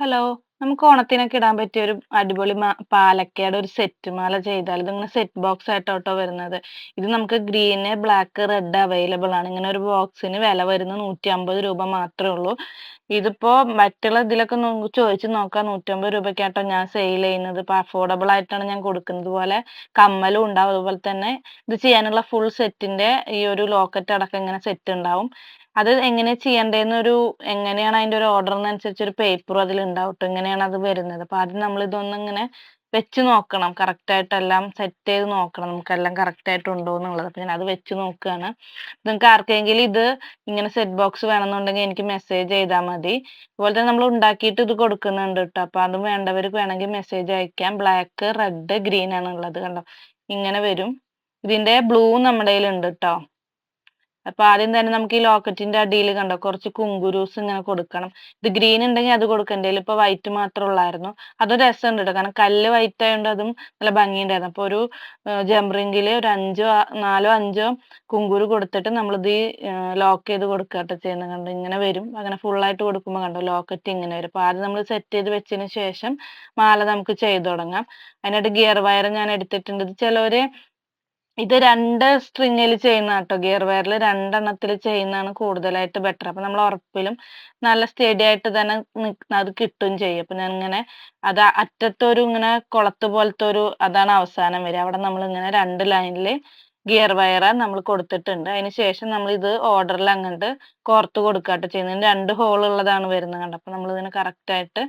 Hello. നമുക്ക് ഓണത്തിനൊക്കെ ഇടാൻ പറ്റിയ ഒരു അടിപൊളി പാലക്കയുടെ ഒരു സെറ്റ് മാല ചെയ്താൽ ഇതിങ്ങനെ സെറ്റ് ബോക്സ് ആയിട്ടോ വരുന്നത്. ഇത് നമുക്ക് ഗ്രീന്, ബ്ലാക്ക്, റെഡ് അവൈലബിൾ ആണ്. ഇങ്ങനെ ഒരു ബോക്സിന് വില വരുന്നത് 150 രൂപ മാത്രമേ ഉള്ളൂ. ഇതിപ്പോ മറ്റുള്ള ഇതിലൊക്കെ ചോദിച്ചു നോക്കാം, 150 രൂപയ്ക്കാട്ടോ ഞാൻ സെയിൽ ചെയ്യുന്നത്. ഇപ്പൊ അഫോർഡബിൾ ആയിട്ടാണ് ഞാൻ കൊടുക്കുന്നത്. ഇതുപോലെ കമ്മലും ഉണ്ടാവും. അതുപോലെ തന്നെ ഇത് ചെയ്യാനുള്ള ഫുൾ സെറ്റിന്റെ ഈ ഒരു ലോക്കറ്റ് അടക്കം ഇങ്ങനെ സെറ്റ് ഉണ്ടാവും. അത് എങ്ങനെ ചെയ്യണ്ടേന്നൊരു എങ്ങനെയാണ് അതിന്റെ ഒരു ഓർഡറിനനുസരിച്ച് ഒരു പേപ്പറും അതിലുണ്ടാവും ട്ടോ. ഇങ്ങനെയാണ് അത് വരുന്നത്. അപ്പൊ ആദ്യം നമ്മളിതൊന്നിങ്ങനെ വെച്ച് നോക്കണം. കറക്റ്റ് ആയിട്ടെല്ലാം സെറ്റ് ചെയ്ത് നോക്കണം. നമുക്കെല്ലാം കറക്റ്റ് ആയിട്ട് ഉണ്ടോന്നുള്ളത്. അപ്പൊ ഞാനത് വെച്ച് നോക്കാണ്. നിങ്ങൾക്ക് ആർക്കെങ്കിലും ഇത് ഇങ്ങനെ സെറ്റ് ബോക്സ് വേണമെന്നുണ്ടെങ്കിൽ എനിക്ക് മെസ്സേജ് ചെയ്താൽ മതി. അതുപോലെ തന്നെ നമ്മൾ ഉണ്ടാക്കിയിട്ട് ഇത് കൊടുക്കുന്നുണ്ട് ട്ടോ. അപ്പൊ അതും വേണ്ടവർക്ക് വേണമെങ്കിൽ മെസ്സേജ് അയക്കാം. ബ്ലാക്ക്, റെഡ്, ഗ്രീൻ ആണ് ഉള്ളത്. കണ്ടോ? ഇങ്ങനെ വരും. ഇതിന്റെ ബ്ലൂ നമ്മുടെ കയ്യിലുണ്ട് ട്ടോ. അപ്പൊ ആദ്യം തന്നെ നമുക്ക് ഈ ലോക്കറ്റിന്റെ അടിയിൽ കണ്ടോ കുറച്ച് കുങ്കുരൂസ് ഇങ്ങനെ കൊടുക്കണം. ഇത് ഗ്രീൻ ഉണ്ടെങ്കിൽ അത് കൊടുക്കാം. എന്റേൽ ഇപ്പൊ വൈറ്റ് മാത്രം ഉള്ളായിരുന്നു. അത് രസമുണ്ട് ട്ടോ. കാരണം കല്ല് വൈറ്റ് ആയതുകൊണ്ട് അതും നല്ല ഭംഗിയുണ്ടായിരുന്നു. അപ്പൊ ഒരു ജംറിംഗില് ഒരു 4 5 കുങ്കുരു കൊടുത്തിട്ട് നമ്മളിത് ലോക്ക് ചെയ്ത് കൊടുക്കാട്ടോ ചെയ്യുന്നത്. കണ്ടോ ഇങ്ങനെ വരും. അങ്ങനെ full ആയിട്ട് കൊടുക്കുമ്പോൾ കണ്ടോ ലോക്കറ്റ് ഇങ്ങനെ വരും. അപ്പൊ ആദ്യം നമ്മൾ സെറ്റ് ചെയ്ത് വെച്ചതിന് ശേഷം മാല നമുക്ക് ചെയ്ത് തുടങ്ങാം. അതിനായിട്ട് ഗിയർ വയർ ഞാൻ എടുത്തിട്ടുണ്ട്. ഇത് ചിലവര് ഇത് 2 സ്ട്രിങ്ങിൽ ചെയ്യുന്നതാട്ടോ. ഗിയർ വയറിൽ 2 എണ്ണത്തിൽ ചെയ്യുന്നതാണ് കൂടുതലായിട്ട് ബെറ്റർ. അപ്പൊ നമ്മൾ ഉറപ്പിലും നല്ല സ്റ്റഡി ആയിട്ട് തന്നെ അത് കിട്ടും ചെയ്യും. അപ്പൊ ഞാനിങ്ങനെ അത് അറ്റത്തൊരു ഇങ്ങനെ കുളത്ത് പോലത്തെ ഒരു അതാണ് അവസാനം വരിക. അവിടെ നമ്മളിങ്ങനെ 2 ലൈനിൽ ഗിയർ വയർ നമ്മൾ കൊടുത്തിട്ടുണ്ട്. അതിന് ശേഷം നമ്മൾ ഇത് ഓർഡറിൽ അങ്ങോട്ട് കോർത്ത് കൊടുക്കാട്ടോ ചെയ്യുന്നത്. 2 ഹോൾ ഉള്ളതാണ് വരുന്നത് കണ്ടോ. അപ്പൊ നമ്മളിതിനെ കറക്റ്റ് ആയിട്ട്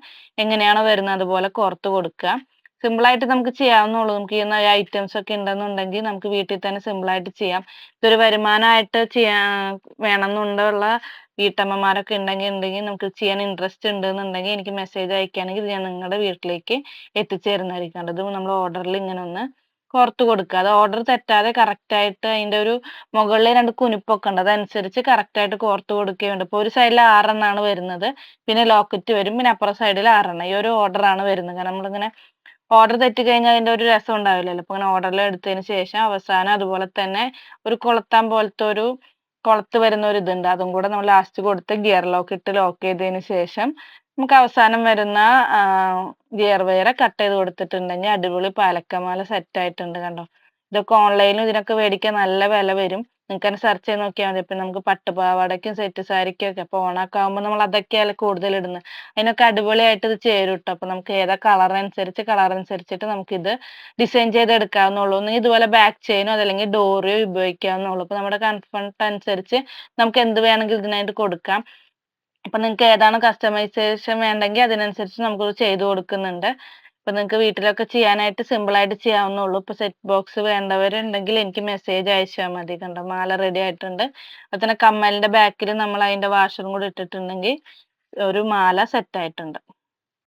എങ്ങനെയാണോ വരുന്നത് അതുപോലെ കോർത്ത് കൊടുക്കുക. സിമ്പിൾ ആയിട്ട് നമുക്ക് ചെയ്യാവുന്നുള്ളൂ. നമുക്ക് ഈ ഐറ്റംസ് ഒക്കെ ഉണ്ടെന്നുണ്ടെങ്കിൽ നമുക്ക് വീട്ടിൽ തന്നെ സിമ്പിൾ ആയിട്ട് ചെയ്യാം. ഇതൊരു വരുമാനമായിട്ട് വേണമെന്നുള്ള വീട്ടമ്മമാരൊക്കെ ഉണ്ടെങ്കിൽ നമുക്ക് ചെയ്യാൻ ഇൻട്രസ്റ്റ് ഉണ്ടെന്നുണ്ടെങ്കിൽ എനിക്ക് മെസ്സേജ് അയക്കുകയാണെങ്കിൽ ഇത് ഞാൻ നിങ്ങളുടെ വീട്ടിലേക്ക് എത്തിച്ചേരുന്നതായിരിക്കും. ഇത് നമ്മൾ ഓർഡറിൽ ഇങ്ങനെ ഒന്ന് കോർത്ത് കൊടുക്കുക. അത് ഓർഡർ തെറ്റാതെ കറക്റ്റ് ആയിട്ട് അതിന്റെ ഒരു മുകളിൽ 2 കുനിപ്പൊക്കെ ഉണ്ട്. അതനുസരിച്ച് കറക്റ്റ് ആയിട്ട് കോർത്ത് കൊടുക്കുകയുണ്ട്. ഇപ്പൊ ഒരു സൈഡിൽ 6 എണ്ണമാണ് വരുന്നത്. പിന്നെ ലോക്കറ്റ് വരും. പിന്നെ അപ്പുറ സൈഡിൽ 6 എണ്ണം. ഈ ഒരു ഓർഡർ ആണ് വരുന്നത്. കാരണം നമ്മളിങ്ങനെ ഓർഡർ തെറ്റി കഴിഞ്ഞാൽ അതിന്റെ ഒരു രസം ഉണ്ടാവില്ലല്ലോ. അപ്പൊ ഇങ്ങനെ ഓർഡറിൽ എടുത്തതിന് ശേഷം അവസാനം അതുപോലെ തന്നെ ഒരു കൊളുത്താൻ പോലത്തെ ഒരു കൊളുത്ത് വരുന്ന ഒരു ഇതുണ്ട്. അതും കൂടെ നമ്മൾ ലാസ്റ്റ് കൊടുത്ത് ഗിയർ ലോക്ക് ഇട്ട് ലോക്ക് ചെയ്തതിന് ശേഷം നമുക്ക് അവസാനം വരുന്ന ഗിയർ വയർ കട്ട് ചെയ്ത് കൊടുത്തിട്ടുണ്ടെങ്കിൽ അടിപൊളി പാലക്കമാല സെറ്റ് ആയിട്ടുണ്ട്. കണ്ടോ? ഇതൊക്കെ ഓൺലൈനിലും ഇതിനൊക്കെ മേടിക്കാൻ നല്ല വില വരും. നിങ്ങൾക്ക് സെർച്ച് ചെയ്ത് നോക്കിയാൽ മതി. ഇപ്പൊ നമുക്ക് പട്ടുപാവാടയ്ക്കും സെറ്റ് സാരിക്കും ഒക്കെ അപ്പൊ ഓണമൊക്കെ ആകുമ്പോൾ നമ്മൾ അതൊക്കെയല്ലേ കൂടുതൽ ഇടുന്നത്. അതിനൊക്കെ അടിപൊളിയായിട്ട് ഇത് ചേരും ട്ടോ. അപ്പൊ നമുക്ക് ഏതാ കളർ അനുസരിച്ചിട്ട് നമുക്കിത് ഡിസൈൻ ചെയ്ത് എടുക്കാവുന്നുള്ളൂ. ഒന്നെങ്കിൽ ഇതുപോലെ ബാക്ക് ചെയിനോ അതല്ലെങ്കിൽ ഡോറിയോ ഉപയോഗിക്കാവുന്നുള്ളൂ. അപ്പൊ നമ്മുടെ കംഫർട്ട് അനുസരിച്ച് നമുക്ക് എന്ത് വേണമെങ്കിലും ഇതിനായിട്ട് കൊടുക്കാം. അപ്പൊ നിങ്ങൾക്ക് ഏതാണ് കസ്റ്റമൈസേഷൻ വേണ്ടെങ്കിൽ അതിനനുസരിച്ച് നമുക്ക് ചെയ്ത് കൊടുക്കുന്നുണ്ട്. അപ്പൊ നിങ്ങൾക്ക് വീട്ടിലൊക്കെ ചെയ്യാനായിട്ട് സിമ്പിൾ ആയിട്ട് ചെയ്യാവുന്നുള്ളൂ. ഇപ്പൊ സെറ്റ് ബോക്സ് വേണ്ടവരുണ്ടെങ്കിൽ എനിക്ക് മെസ്സേജ് അയച്ചാൽ മതി. കണ്ടോ മാല റെഡി ആയിട്ടുണ്ട്. അതുപോലെ കമ്മലിന്റെ ബാക്കിൽ നമ്മൾ അതിന്റെ വാഷറും കൂടി ഇട്ടിട്ടുണ്ടെങ്കിൽ ഒരു മാല സെറ്റ് ആയിട്ടുണ്ട്.